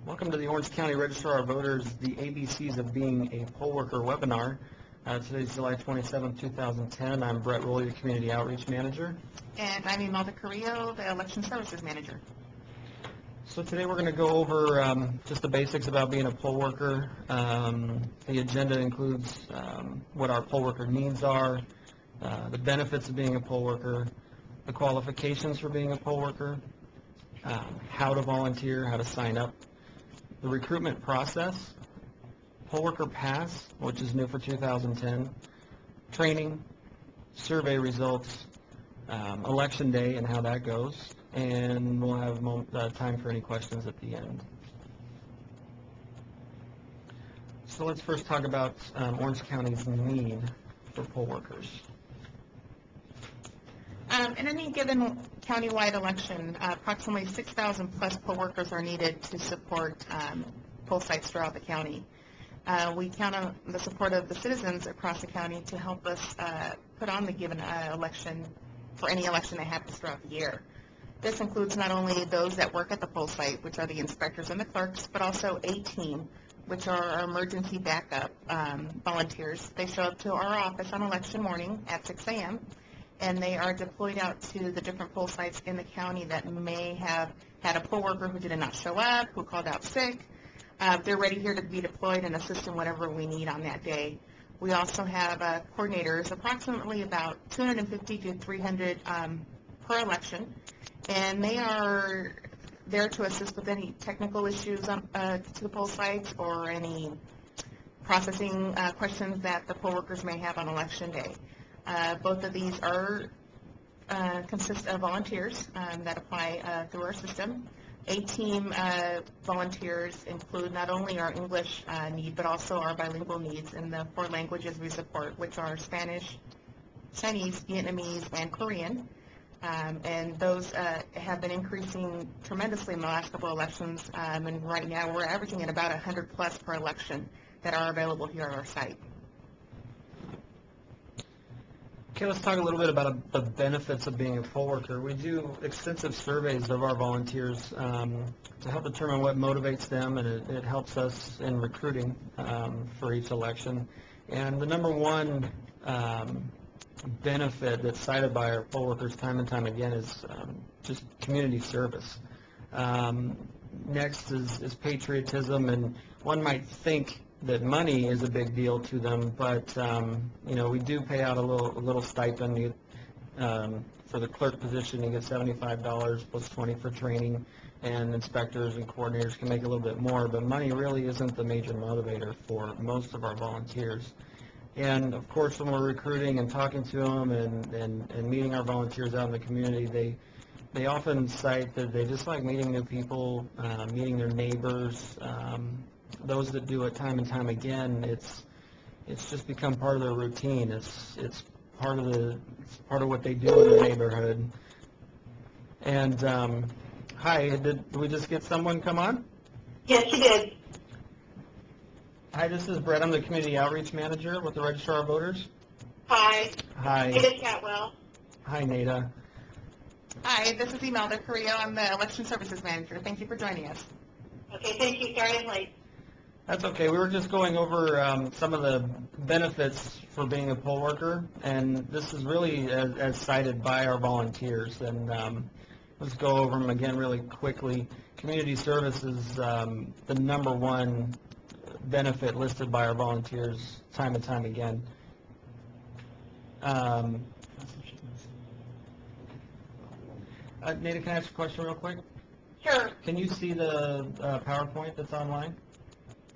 Welcome to the Orange County Registrar of Voters, the ABCs of being a poll worker webinar. Today's July 27, 2010. I'm Brett Rowley, the Community Outreach Manager. And I'm Imelda Carrillo, the Election Services Manager. So today we're going to go over just the basics about being a poll worker. The agenda includes what our poll worker needs are, the benefits of being a poll worker, the qualifications for being a poll worker, how to volunteer, how to sign up, the recruitment process, poll worker pass, which is new for 2010, training, survey results, election day and how that goes, and we'll have time for any questions at the end. So let's first talk about Orange County's need for poll workers. In any given countywide election, approximately 6,000 plus poll workers are needed to support poll sites throughout the county. We count on the support of the citizens across the county to help us put on the given election for any election that happens throughout the year. This includes not only those that work at the poll site, which are the inspectors and the clerks, but also a team, which are our emergency backup volunteers. They show up to our office on election morning at 6 a.m. and they are deployed out to the different poll sites in the county that may have had a poll worker who did not show up, who called out sick. They're ready here to be deployed and assist in whatever we need on that day. We also have coordinators, approximately about 250 to 300 per election, and they are there to assist with any technical issues to the poll sites or any processing questions that the poll workers may have on election day. Both of these consist of volunteers that apply through our system. A-team volunteers include not only our English need, but also our bilingual needs in the 4 languages we support, which are Spanish, Chinese, Vietnamese, and Korean. And those have been increasing tremendously in the last couple of elections, and right now we're averaging at about 100 plus per election that are available here at our site. Okay, let's talk a little bit about the benefits of being a poll worker. We do extensive surveys of our volunteers to help determine what motivates them, and it helps us in recruiting for each election. And the number one benefit that's cited by our poll workers time and time again is just community service. Next is patriotism, and one might think that money is a big deal to them, but you know, we do pay out a little stipend. For the clerk position, you get $75 plus $20 for training, and inspectors and coordinators can make a little bit more, but money really isn't the major motivator for most of our volunteers. And of course, when we're recruiting and talking to them and meeting our volunteers out in the community, they often cite that they just like meeting new people, meeting their neighbors. Those that do it time and time again, it's just become part of their routine. It's part of what they do in the neighborhood. And hi, did we just get someone come on? Yes, you did. Hi, this is Brett. I'm the Community Outreach Manager with the Registrar of Voters. Hi. Hi. Nada Catwell. Hi, Nada. Hi, this is Imelda Carrillo. I'm the Election Services Manager. Thank you for joining us. Okay, thank you. Sorry I'm late. That's okay. We were just going over some of the benefits for being a poll worker, and this is really as cited by our volunteers. And let's go over them again really quickly. Community service is the number one benefit listed by our volunteers time and time again. Nada, can I ask a question real quick? Sure. Can you see the PowerPoint that's online?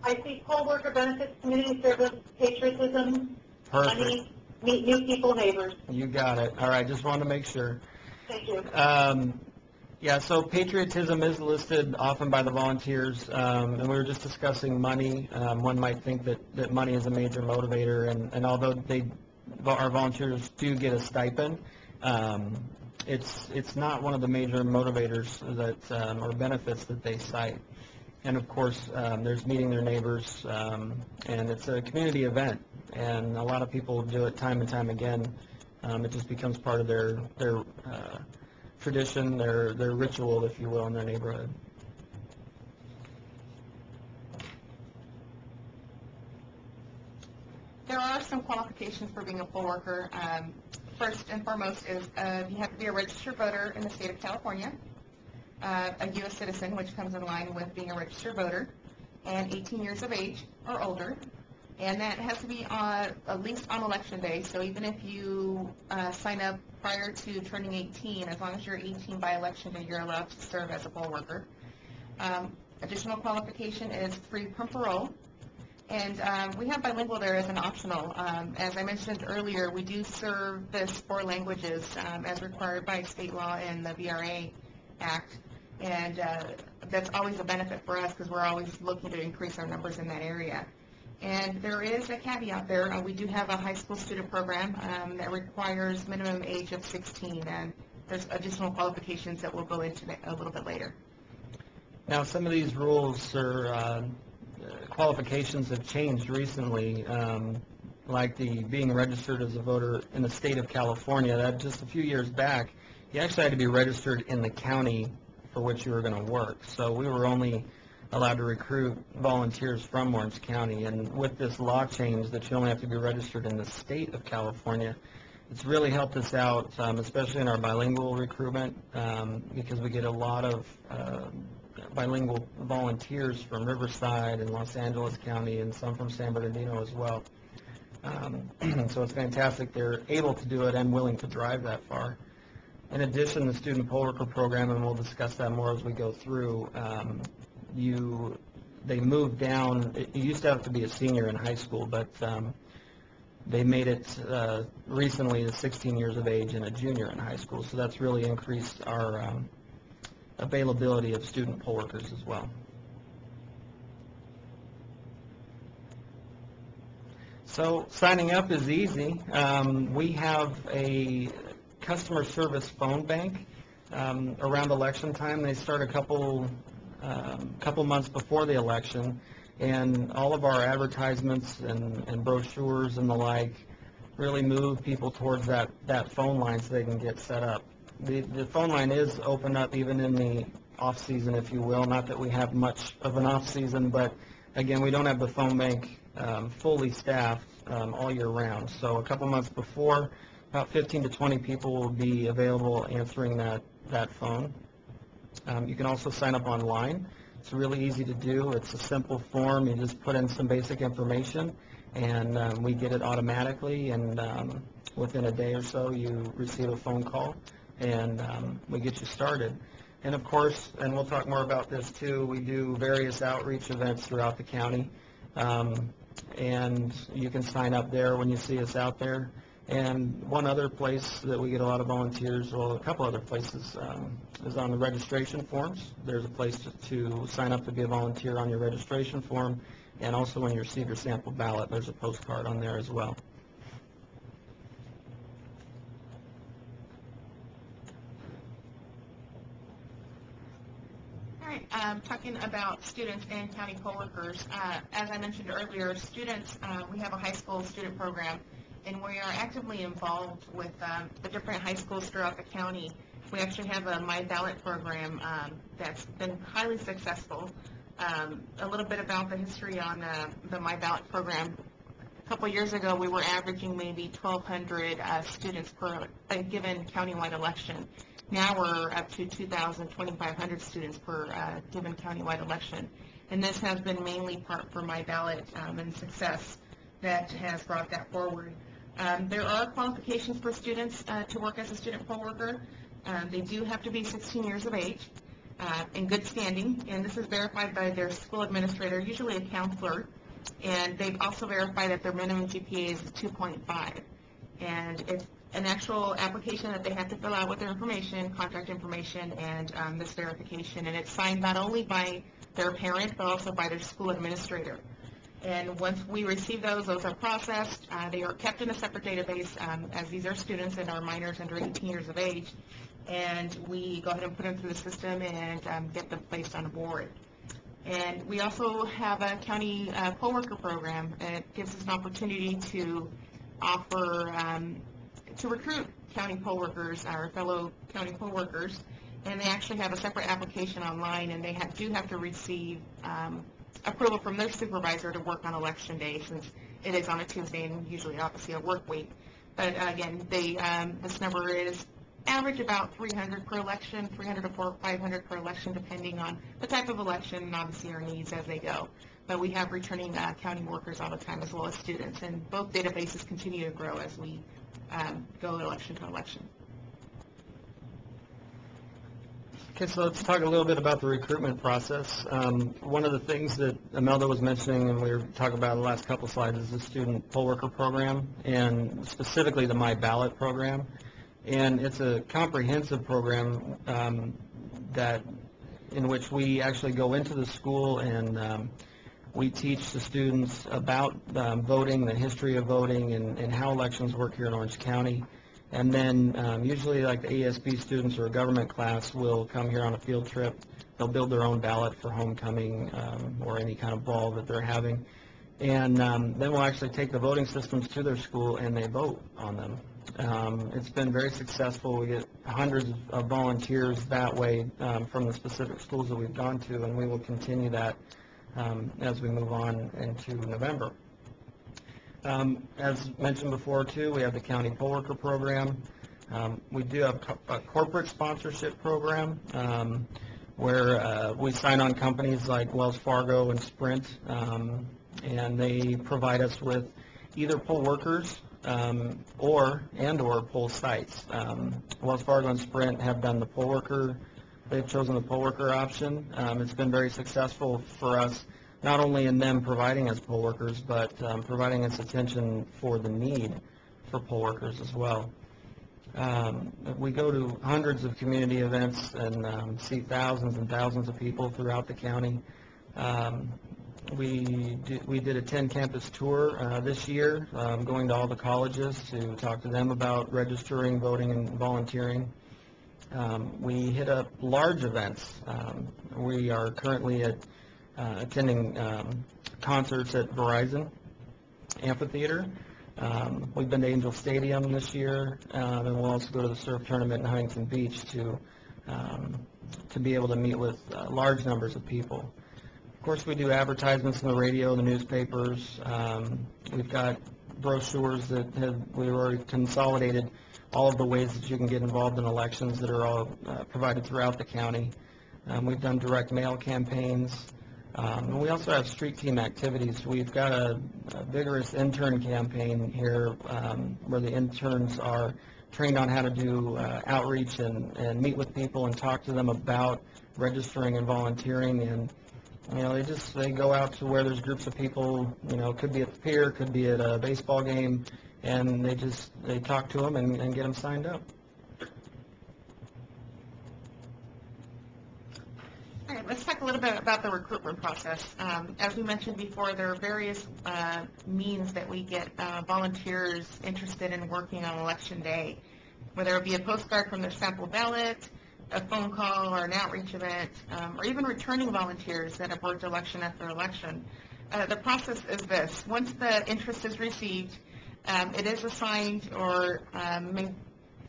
I see poll worker benefits, community service, patriotism, Perfect. money, meet new people, neighbors. You got it. All right, just wanted to make sure. Thank you. Yeah, so patriotism is listed often by the volunteers, and we were just discussing money. One might think that money is a major motivator, and although our volunteers do get a stipend, it's not one of the major motivators that or benefits that they cite. And of course, there's meeting their neighbors, and it's a community event, and a lot of people do it time and time again. It just becomes part of their tradition, their ritual, if you will, in their neighborhood. qualifications for being a poll worker. First and foremost is you have to be a registered voter in the state of California, a U.S. citizen, which comes in line with being a registered voter, and 18 years of age or older. And that has to be at least on election day. So even if you sign up prior to turning 18, as long as you're 18 by election day, you're allowed to serve as a poll worker. Additional qualification is free from parole. And we have bilingual there as an optional. As I mentioned earlier, we do service 4 languages as required by state law and the VRA Act. And that's always a benefit for us because we're always looking to increase our numbers in that area. And there is a caveat there. We do have a high school student program that requires minimum age of 16. And there's additional qualifications that we'll go into a little bit later. Now, some of these rules or qualifications have changed recently, like the being registered as a voter in the state of California. That just a few years back, you actually had to be registered in the county for which you were going to work. So we were only allowed to recruit volunteers from Orange County. And with this law change that you only have to be registered in the state of California, it's really helped us out, especially in our bilingual recruitment, because we get a lot of bilingual volunteers from Riverside and Los Angeles County and some from San Bernardino as well. So it's fantastic they're able to do it and willing to drive that far. In addition, the student poll worker program, and we'll discuss that more as we go through, they moved down. You used to have to be a senior in high school, but they made it recently to 16 years of age and a junior in high school. So that's really increased our availability of student poll workers as well. So signing up is easy. We have a customer service phone bank around election time. They start a couple months before the election, and all of our advertisements and brochures and the like really move people towards that phone line so they can get set up. The phone line is open up even in the off-season, if you will. Not that we have much of an off-season, but again, we don't have the phone bank fully staffed all year round. So a couple months before, about 15 to 20 people will be available answering that phone. You can also sign up online. It's really easy to do. It's a simple form. You just put in some basic information, and we get it automatically, and within a day or so you receive a phone call, and we get you started. And of course, and we'll talk more about this too, we do various outreach events throughout the county, and you can sign up there when you see us out there. And one other place that we get a lot of volunteers, well, a couple other places, is on the registration forms. There's a place to sign up to be a volunteer on your registration form, and also when you receive your sample ballot, there's a postcard on there as well. Talking about students and county poll workers, as I mentioned earlier, students, we have a high school student program, and we are actively involved with the different high schools throughout the county. We actually have a My Ballot program that's been highly successful. A little bit about the history on the My Ballot program. A couple years ago, we were averaging maybe 1,200 students per a given countywide election. Now we're up to 2,000, 2,500 students per given countywide election. And this has been mainly part for My Ballot and success that has brought that forward. There are qualifications for students to work as a student poll worker. They do have to be 16 years of age, in good standing, and this is verified by their school administrator, usually a counselor, and they've also verified that their minimum GPA is 2.5. And it's an actual application that they have to fill out with their information, contact information, and this verification, and it's signed not only by their parent, but also by their school administrator. And once we receive those are processed. They are kept in a separate database, as these are students and are minors under 18 years of age, and we go ahead and put them through the system and get them placed on a board. And we also have a county poll worker program. It gives us an opportunity to offer, to recruit county poll workers, our fellow county poll workers, and they actually have a separate application online, and they do have to receive approval from their supervisor to work on election day, since it is on a Tuesday and usually obviously a work week. But again, this number is average about 300 per election, 300 to 500 per election, depending on the type of election and obviously our needs as they go. But we have returning county workers all the time, as well as students, and both databases continue to grow as we go election to election. Okay, so let's talk a little bit about the recruitment process. One of the things that Imelda was mentioning, and we were talking about in the last couple slides, is the student poll worker program, and specifically the My Ballot program. And it's a comprehensive program in which we actually go into the school and we teach the students about voting, the history of voting, and how elections work here in Orange County. And then usually like the ASB students or a government class will come here on a field trip. They'll build their own ballot for homecoming or any kind of ball that they're having. And then we'll actually take the voting systems to their school and they vote on them. It's been very successful. We get hundreds of volunteers that way from the specific schools that we've gone to, and we will continue that as we move on into November. As mentioned before, too, we have the County Poll Worker Program. We do have a corporate sponsorship program where we sign on companies like Wells Fargo and Sprint, and they provide us with either poll workers or poll sites. Wells Fargo and Sprint have done the poll worker. They've chosen the poll worker option. It's been very successful for us, not only in them providing us poll workers, but providing us attention for the need for poll workers as well. We go to hundreds of community events and see thousands and thousands of people throughout the county. We did a 10-campus tour this year, going to all the colleges to talk to them about registering, voting, and volunteering. We hit up large events. We are currently attending concerts at Verizon Amphitheater. We've been to Angel Stadium this year, and we'll also go to the surf tournament in Huntington Beach to be able to meet with large numbers of people. Of course, we do advertisements in the radio, the newspapers. We've got brochures that we've already consolidated all of the ways that you can get involved in elections that are all provided throughout the county. We've done direct mail campaigns. And we also have street team activities. We've got a vigorous intern campaign here where the interns are trained on how to do outreach and meet with people and talk to them about registering and volunteering. And they go out to where there's groups of people, could be at the pier, could be at a baseball game, and they talk to them and get them signed up. All right, let's talk a little bit about the recruitment process. As we mentioned before, there are various means that we get volunteers interested in working on Election Day, whether it be a postcard from their sample ballot, a phone call or an outreach event, or even returning volunteers that have worked election after election. The process is this. Once the interest is received, it is assigned or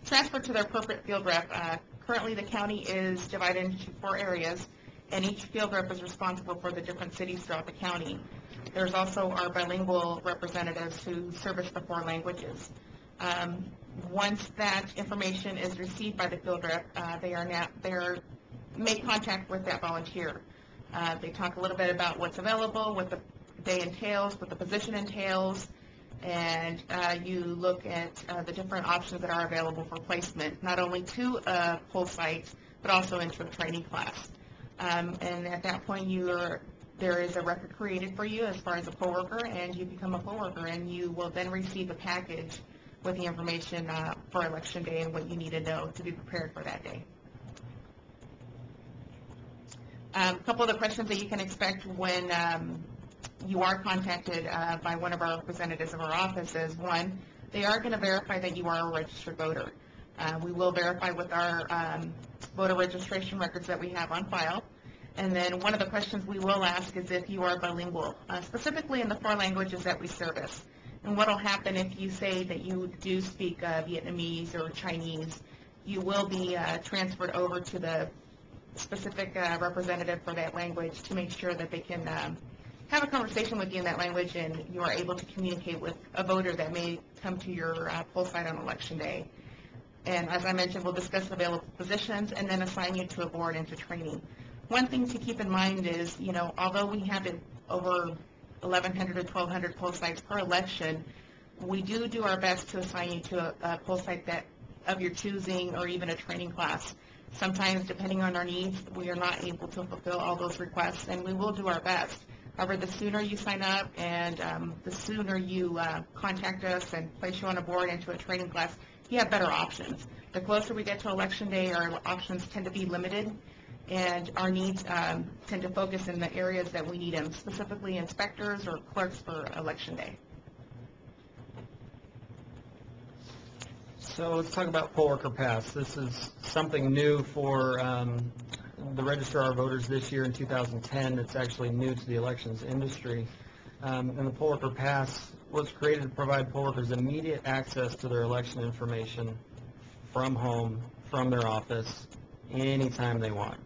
transferred to their appropriate field rep. Currently, the county is divided into 4 areas, and each field rep is responsible for the different cities throughout the county. There's also our bilingual representatives who service the 4 languages. Once that information is received by the field rep, they make contact with that volunteer. They talk a little bit about what's available, what the day entails, what the position entails, and you look at the different options that are available for placement, not only to a poll site, but also into a training class. And at that point, there is a record created for you as far as a poll worker, and you become a poll worker, and you will then receive a package with the information for Election Day and what you need to know to be prepared for that day. A couple of the questions that you can expect when you are contacted by one of our representatives of our office is, 1, they are going to verify that you are a registered voter. We will verify with our voter registration records that we have on file. And then one of the questions we will ask is if you are bilingual, specifically in the 4 languages that we service. And what will happen if you say that you do speak Vietnamese or Chinese, you will be transferred over to the specific representative for that language to make sure that they can have a conversation with you in that language, and you are able to communicate with a voter that may come to your poll site on Election Day. And as I mentioned, we'll discuss available positions and then assign you to a board and to training. One thing to keep in mind is, although we have over 1,100 or 1,200 poll sites per election, we do our best to assign you to a poll site that of your choosing, or even a training class. Sometimes, depending on our needs, we are not able to fulfill all those requests, and we will do our best. However, the sooner you sign up and the sooner you contact us and place you on a board into a training class, you have better options. The closer we get to Election Day, our options tend to be limited, and our needs tend to focus in the areas that we need them, specifically inspectors or clerks for Election Day. So let's talk about Poll Worker Pass. This is something new for the Registrar of Voters this year in 2010. It's actually new to the elections industry. And the Poll Worker Pass was created to provide poll workers immediate access to their election information from home, from their office, anytime they want.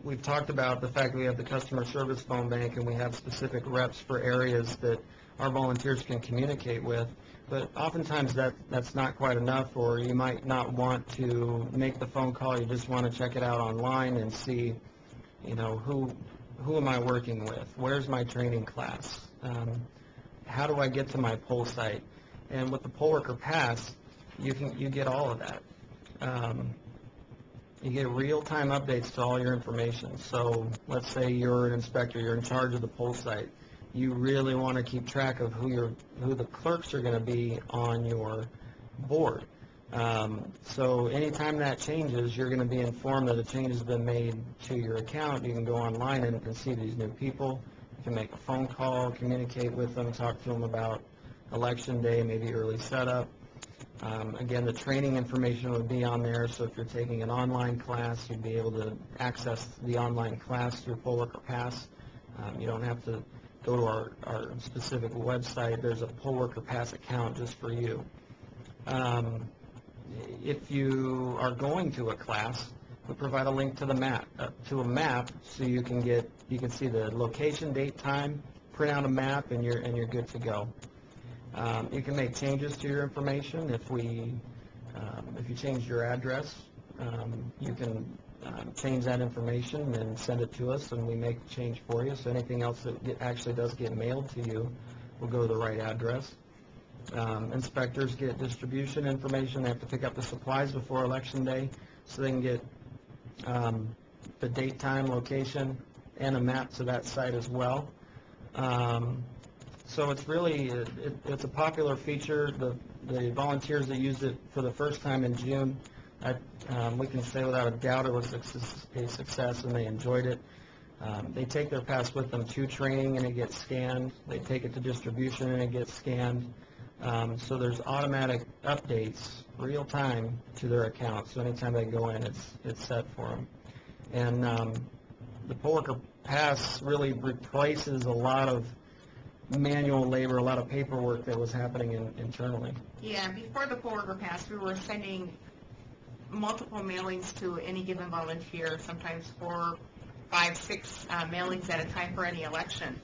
We've talked about the fact that we have the customer service phone bank, and we have specific reps for areas that our volunteers can communicate with. But oftentimes that's not quite enough, or you might not want to make the phone call. You just want to check it out online and see, who am I working with? Where's my training class? How do I get to my poll site? And with the Poll Worker Pass, you get all of that. You get real-time updates to all your information. So let's say you're an inspector, you're in charge of the poll site. You really want to keep track of who the clerks are going to be on your board. So anytime that changes, you're going to be informed that a change has been made to your account. You can go online and see these new people. You can make a phone call, communicate with them, talk to them about Election Day, maybe early setup. Again, the training information would be on there, so if you're taking an online class, you'd be able to access the online class through Poll Worker Pass. You don't have to go to our specific website. There's a Poll Worker Pass account just for you. If you are going to a class, we provide a link to the map, so you can see the location, date, time, print out a map, and you're good to go. You can make changes to your information. If you change your address, you can change that information and send it to us, and we make the change for you. So anything else that actually does get mailed to you will go to the right address. Inspectors get distribution information. They have to pick up the supplies before Election Day, so they can get the date, time, location, and a map to that site as well. So it's really, it's a popular feature. The volunteers that used it for the first time in June, we can say without a doubt it was a success, and they enjoyed it. They take their pass with them to training, and it gets scanned. They take it to distribution, and it gets scanned. So there's automatic updates, real time, to their account. So anytime they go in, it's set for them. And the Poll Worker Pass really replaces a lot of manual labor, a lot of paperwork that was happening internally. Yeah, before the Poll Worker Pass, we were sending multiple mailings to any given volunteer, sometimes 4, 5, 6 mailings at a time for any election.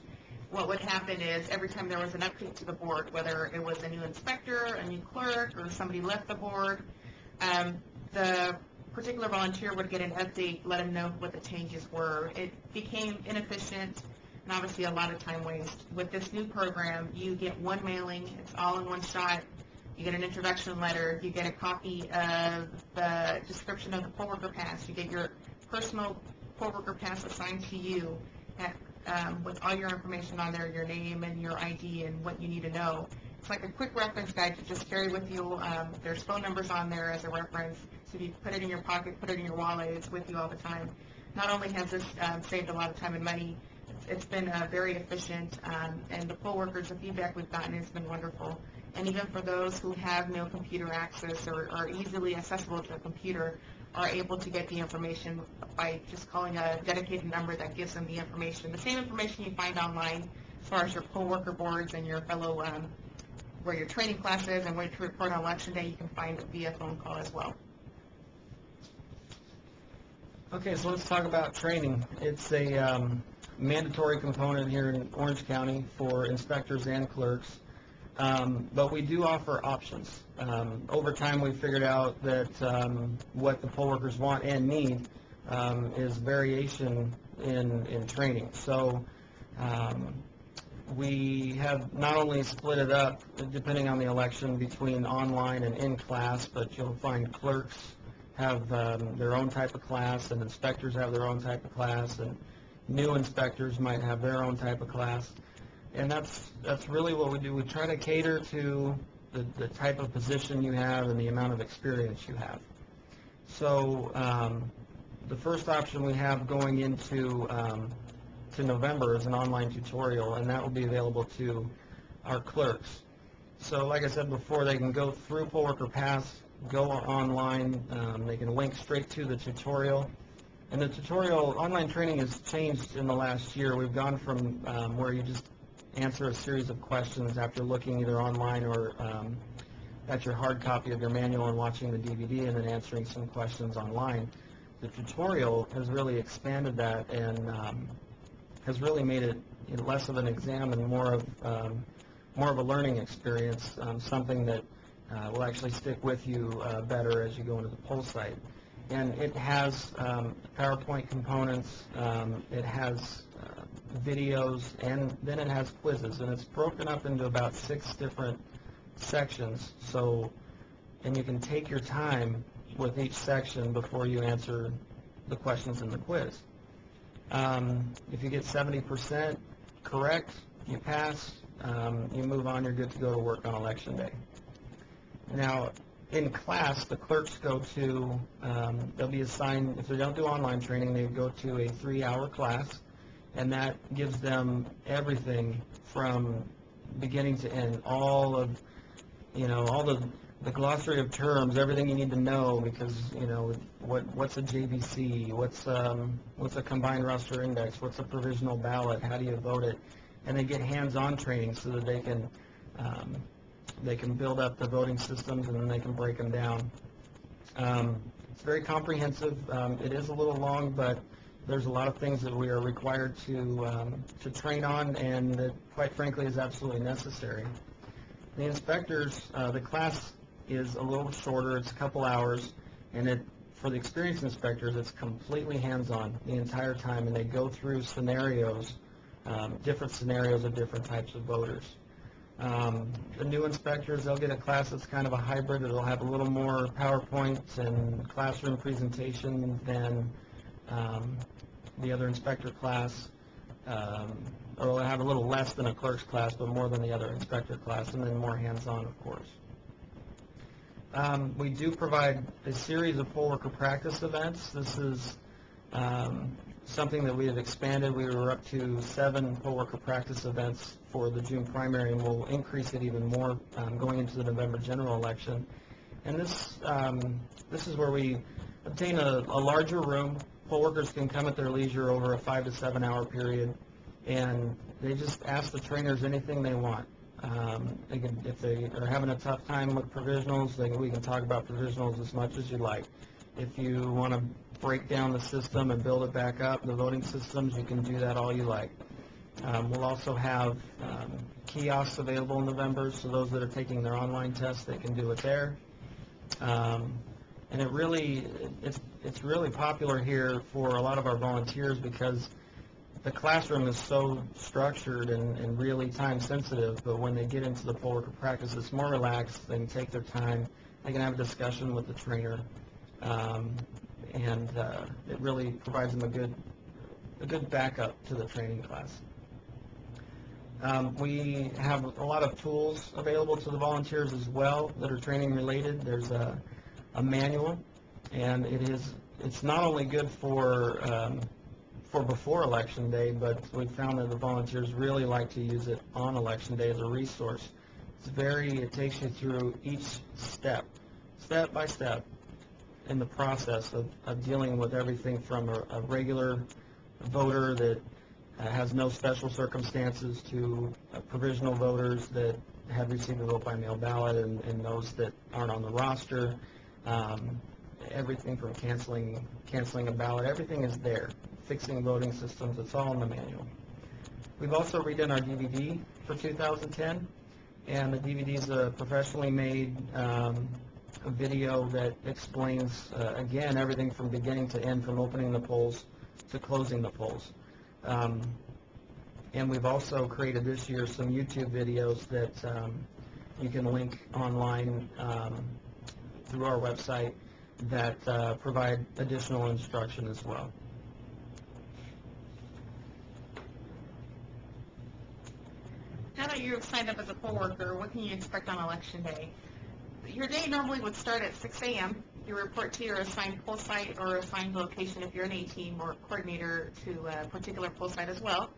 What would happen is every time there was an update to the board, whether it was a new inspector, a new clerk, or somebody left the board, the particular volunteer would get an update, let them know what the changes were. It became inefficient and obviously a lot of time waste. With this new program, you get one mailing, it's all in one shot. You get an introduction letter, you get a copy of the description of the Poll Worker Pass, you get your personal Poll Worker Pass assigned to you with all your information on there, your name and your ID and what you need to know. It's like a quick reference guide to just carry with you. There's phone numbers on there as a reference, so if you put it in your pocket, put it in your wallet, it's with you all the time. Not only has this saved a lot of time and money, it's been very efficient, and the poll workers, the feedback we've gotten has been wonderful. And even for those who have no computer access or are easily accessible to a computer, are able to get the information by just calling a dedicated number that gives them the information. The same information you find online as far as your poll worker boards and your fellow, where your training class is and where to report on Election Day, you can find it via phone call as well. Okay, so let's talk about training. It's a mandatory component here in Orange County for inspectors and clerks, but we do offer options. Over time, we figured out that what the poll workers want and need is variation in training. So we have not only split it up, depending on the election, between online and in-class, but you'll find clerks have their own type of class, and inspectors have their own type of class, and new inspectors might have their own type of class. And that's really what we do. We try to cater to the type of position you have and the amount of experience you have. So the first option we have going into to November is an online tutorial, and that will be available to our clerks. So like I said before, they can go through Poll Worker Pass, go online, they can link straight to the tutorial. And the tutorial, online training has changed in the last year. We've gone from where you just answer a series of questions after looking either online or at your hard copy of your manual and watching the DVD and then answering some questions online. The tutorial has really expanded that and has really made it less of an exam and more of a learning experience, something that will actually stick with you better as you go into the poll site. And it has PowerPoint components, it has videos, and then it has quizzes, and it's broken up into about 6 different sections. So, and you can take your time with each section before you answer the questions in the quiz. If you get 70% correct, you pass, you move on, you're good to go to work on election day. Now, in class, the clerks go to, they'll be assigned, if they don't do online training, they go to a 3-hour class, and that gives them everything from beginning to end, all of, all the glossary of terms, everything you need to know, because, what's a JVC, what's a combined roster index, what's a provisional ballot, how do you vote it, and they get hands-on training so that they can build up the voting systems and then they can break them down. It's very comprehensive. It is a little long, but there's a lot of things that we are required to train on, and that, quite frankly, is absolutely necessary. The inspectors, the class is a little shorter. It's a couple hours, and for the experienced inspectors, it's completely hands-on the entire time, and they go through scenarios, different scenarios of different types of voters. The new inspectors, they'll get a class that's kind of a hybrid. It'll have a little more PowerPoint and classroom presentation than the other inspector class, or it'll have a little less than a clerk's class, but more than the other inspector class, and then more hands-on, of course. We do provide a series of poll worker practice events. This is something that we have expanded. We were up to 7 poll worker practice events for the June primary, and we'll increase it even more going into the November general election. And this is where we obtain a larger room. Poll workers can come at their leisure over a 5 to 7 hour period, and they just ask the trainers anything they want. If they are having a tough time with provisionals, we can talk about provisionals as much as you like. If you want to break down the system and build it back up, the voting systems, you can do that all you like. We'll also have kiosks available in November, so those that are taking their online test, they can do it there. And it's really popular here for a lot of our volunteers because the classroom is so structured and really time sensitive, but when they get into the poll worker practice, it's more relaxed. They can take their time. They can have a discussion with the trainer, and it really provides them a good backup to the training class. We have a lot of tools available to the volunteers as well that are training related. There's a manual, and it's not only good for before election day, but we found that the volunteers really like to use it on election day as a resource. It takes you through each step by step in the process of dealing with everything from a regular voter that has no special circumstances to provisional voters that have received a vote by mail ballot and those that aren't on the roster. everything from canceling a ballot, everything is there. Fixing voting systems, it's all in the manual. We've also redone our DVD for 2010, and the DVD is a professionally made a video that explains, again, everything from beginning to end, from opening the polls to closing the polls. And we've also created this year some YouTube videos that you can link online through our website that provide additional instruction as well. Now that you've signed up as a poll worker, what can you expect on Election Day? Your day normally would start at 6 a.m. You report to your assigned poll site or assigned location if you're an A-team or coordinator to a particular poll site as well.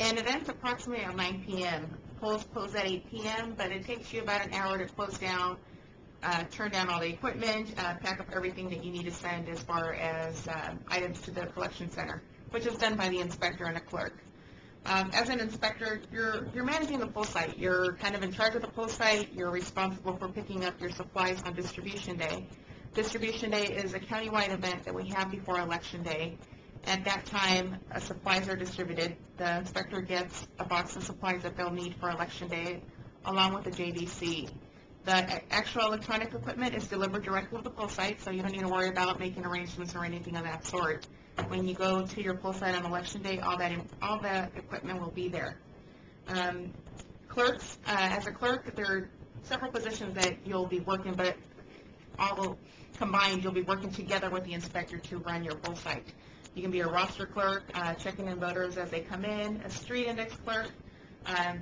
And it ends approximately at 9 p.m. Polls close at 8 p.m., but it takes you about an hour to close down, turn down all the equipment, pack up everything that you need to send as far as items to the collection center, which is done by the inspector and a clerk. As an inspector, you're managing the poll site. You're kind of in charge of the poll site. You're responsible for picking up your supplies on distribution day. Distribution day is a countywide event that we have before Election Day. At that time, supplies are distributed. The inspector gets a box of supplies that they'll need for Election Day, along with the JDC. The actual electronic equipment is delivered directly to the poll site, so you don't need to worry about making arrangements or anything of that sort. When you go to your poll site on Election Day, all that equipment will be there. Clerks, as a clerk, there are several positions that you'll be working, but all combined, you'll be working together with the inspector to run your poll site. You can be a roster clerk, checking in voters as they come in, a street index clerk,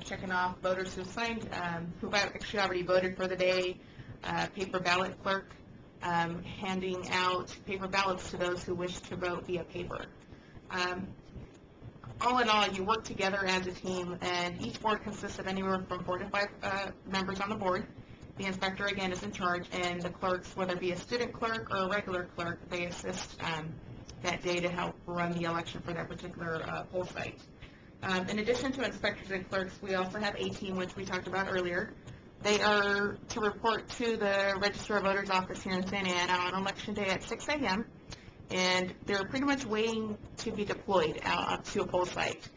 checking off voters who've signed, who've actually already voted for the day, paper ballot clerk, handing out paper ballots to those who wish to vote via paper. All in all, you work together as a team, and each board consists of anywhere from 4 to 5 members on the board. The inspector, again, is in charge, and the clerks, whether it be a student clerk or a regular clerk, they assist that day to help run the election for that particular poll site. In addition to inspectors and clerks, we also have a team, which we talked about earlier. They are to report to the Registrar of Voters office here in Santa Ana on Election Day at 6 a.m., and they're pretty much waiting to be deployed out to a poll site.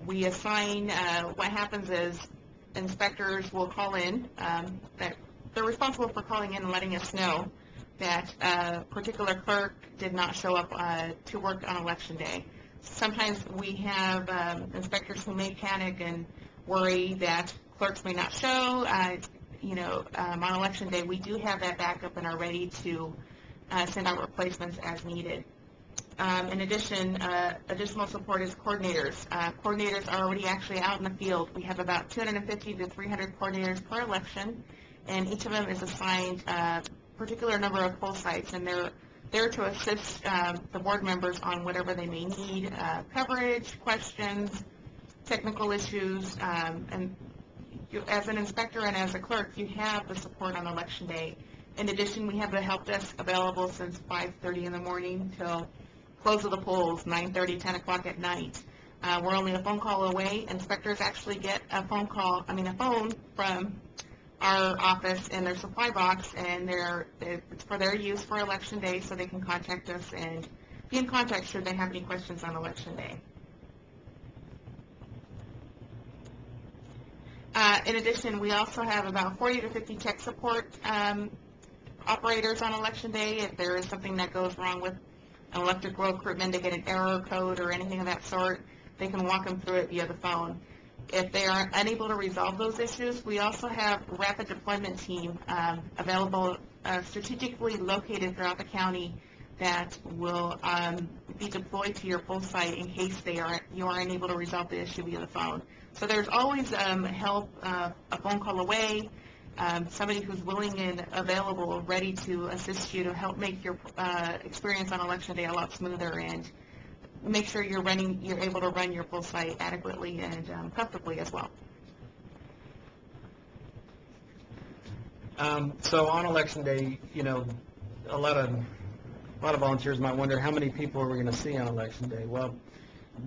We assign, what happens is inspectors will call in, that they're responsible for calling in and letting us know that a particular clerk did not show up to work on Election Day. Sometimes we have inspectors who may panic and worry that clerks may not show. On Election Day, we do have that backup and are ready to send out replacements as needed. In addition, additional support is coordinators. Coordinators are already actually out in the field. We have about 250 to 300 coordinators per election, and each of them is assigned a particular number of poll sites, and they're there to assist the board members on whatever they may need, coverage, questions, technical issues, and as an inspector and as a clerk, you have the support on Election Day. In addition, we have the help desk available since 5:30 in the morning till close of the polls, 9:30, 10 o'clock at night. We're only a phone call away. Inspectors actually get a phone from our office in their supply box, and it's for their use for Election Day, so they can contact us and be in contact should they have any questions on Election Day. In addition, we also have about 40 to 50 tech support operators on Election Day. If there is something that goes wrong with an electrical equipment, they get an error code or anything of that sort, they can walk them through it via the phone. If they are unable to resolve those issues, we also have a rapid deployment team available, strategically located throughout the county, that will be deployed to your poll site in case you are unable to resolve the issue via the phone. So there's always help a phone call away, somebody who's willing and available, ready to assist you to help make your experience on Election Day a lot smoother and make sure you're able to run your poll site adequately and comfortably as well. So on Election Day, a lot of volunteers might wonder how many people are we going to see on Election Day. Well,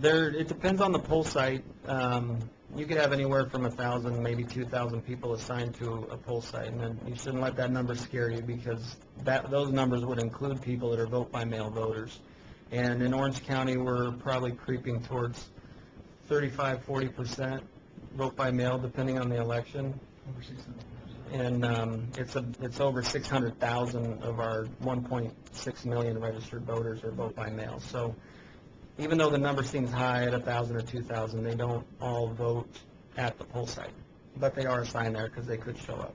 it depends on the poll site. you could have anywhere from 1,000, maybe 2,000 people assigned to a poll site, and then you shouldn't let that number scare you, because those numbers would include people that are vote-by-mail voters. And in Orange County, we're probably creeping towards 35–40% vote-by-mail, depending on the election. And it's over 600,000 of our 1.6 million registered voters are vote-by-mail. So even though the number seems high at 1,000 or 2,000, they don't all vote at the poll site, but they are assigned there because they could show up.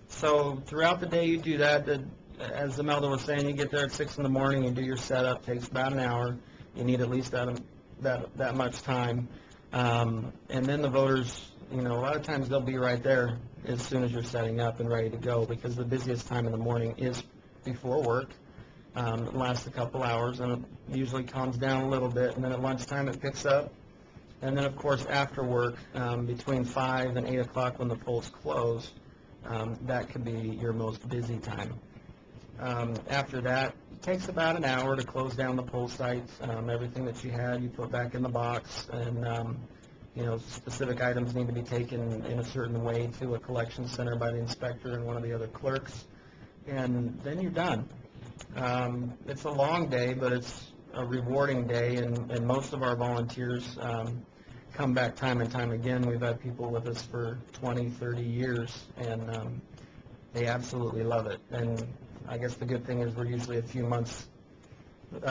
So throughout the day you do that. As Imelda was saying, you get there at 6 in the morning and do your setup. Takes about an hour. You need at least that much time. And then the voters, a lot of times they'll be right there as soon as you're setting up and ready to go, because the busiest time in the morning is before work. It lasts a couple hours, and it usually calms down a little bit, and then at lunchtime it picks up. And then, of course, after work, between 5 and 8 o'clock when the polls close, that could be your most busy time. After that, it takes about an hour to close down the poll site. Everything that you had, you put back in the box, and specific items need to be taken in a certain way to a collection center by the inspector and one of the other clerks, and then you're done. It's a long day, but it's a rewarding day, and most of our volunteers come back time and time again. We've had people with us for 20, 30 years, and they absolutely love it. And I guess the good thing is we're usually a few months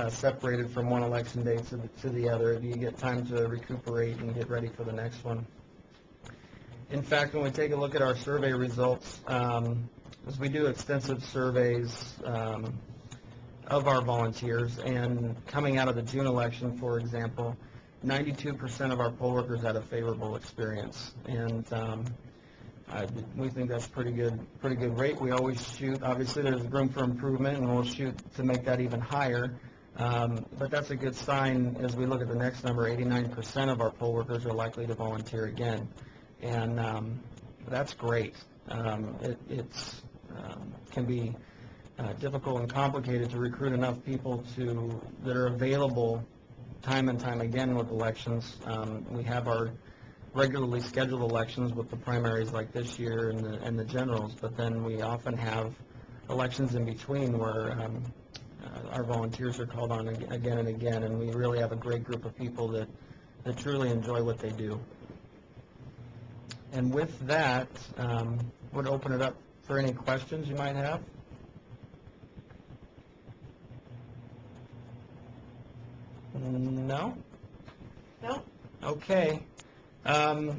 separated from one election day to the other. You get time to recuperate and get ready for the next one. In fact, when we take a look at our survey results, as we do extensive surveys of our volunteers, and coming out of the June election, for example, 92% of our poll workers had a favorable experience, and we think that's pretty good rate. We always shoot, obviously there's room for improvement, and we'll shoot to make that even higher, but that's a good sign. As we look at the next number, 89% of our poll workers are likely to volunteer again, and that's great. It's can be difficult and complicated to recruit enough people that are available time and time again with elections. We have our regularly scheduled elections with the primaries like this year and the generals, but then we often have elections in between where our volunteers are called on again and again, and we really have a great group of people that truly enjoy what they do. And with that, would open it up for any questions you might have. No? No? Okay.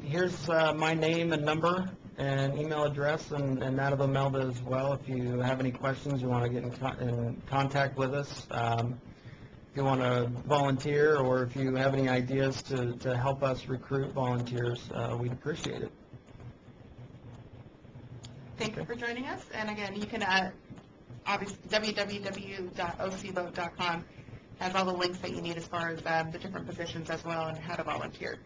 Here's my name and number and email address, and that of Imelda as well. If you have any questions, you want to get in contact with us. If you want to volunteer, or if you have any ideas to help us recruit volunteers, we'd appreciate it. Thank you for joining us. And again, you can obviously www.ocvote.com has all the links that you need as far as the different positions as well and how to volunteer.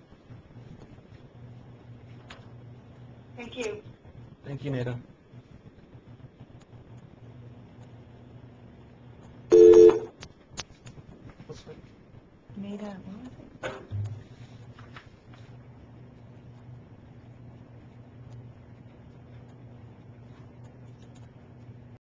Thank you. Thank you, Nada. Nada,